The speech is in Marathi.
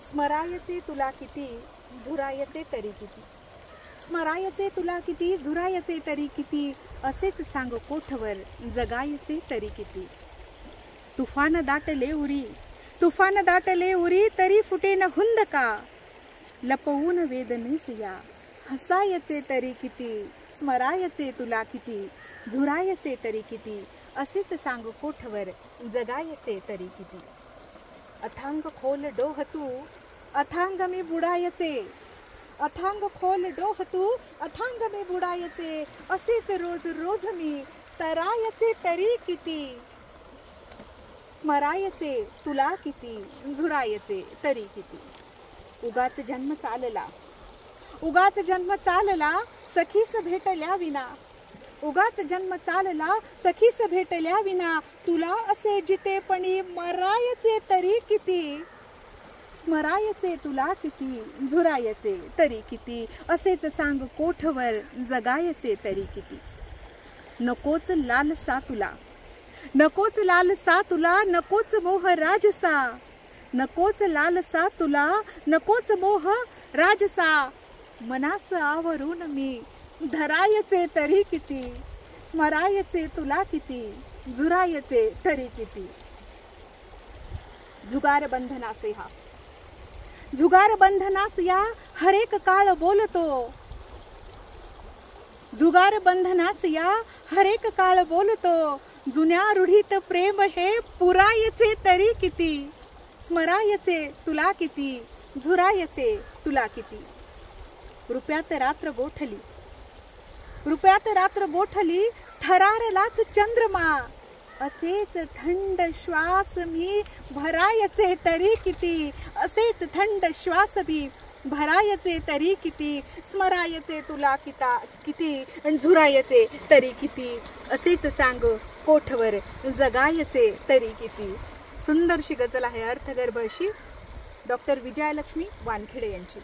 स्मरायचे तुला किती, झुरायचे तरी किती. स्मरायचे तुला किती, झुरायचे तरी किती. असेच सांग कोठवर, जगायचे तरी किती. तुफान दाटले उरी, तुफान दाटले उरी, तरी फुटे न हुंद का. लपवून वेदनेस या, हसायचे तरी किती. स्मरायचे तुला किती, झुरायचे तरी किती. असेच सांग कोठवर, जगायचे तरी किती. अथांग खोल डोह तू, अथांग मी बुडायचे. अथांग खोल डोह तू, अथांग मी बुडायचे. असेच रोज रोज मी तरायचे तरी किती. स्मरायचे तुला किती, झुरायचे तरी किती. उगाच जन्म चालला, उगाच जन्म चालला, सखीस भेटल्या विना. उगाच जन्म चालला, सखीस भेटल्या विना. तुला असे जितेपणी मरायचे तरी किती. स्मरायचे तुला किती, झुरायचे तरी किती. असेच सांग कोठवर, जगायचे तरी किती. नकोच लालसा तुला, नकोच लालसा तुला, नकोच मोह राजसा. नकोच लालसा तुला, नकोच मोह राजसा. मनास आवरून मी धरायचे तरी किती. स्मरायचे तुला किती, झुरायचे तरी किती. जुगार बंधनासे हा, जुगार बंधनास या, हरेक काळ बोलतो. जुगार बंधनास या, हरेक काळ बोलतो. जुन्या रूढीत प्रेम हे पुरायचे तरी किती. स्मरायचे तुला किती, झुरायचे तुला किती. रुपयात रात्र गोठली, रुपयात रात्र गोठली, थरारलाच चंद्रमा. असेच थंड श्वास मी भरायचे तरी किती. असेच थंड श्वास मी भरायचे तरी किती. स्मरायचे तुला किती, झुरायचे तरी किती. असेच सांग कोठवर, जगायचे तरी किती. सुंदरशी गझल आहे अर्थगर्भ अशी, डॉक्टर विजयालक्ष्मी वानखेडे यांची.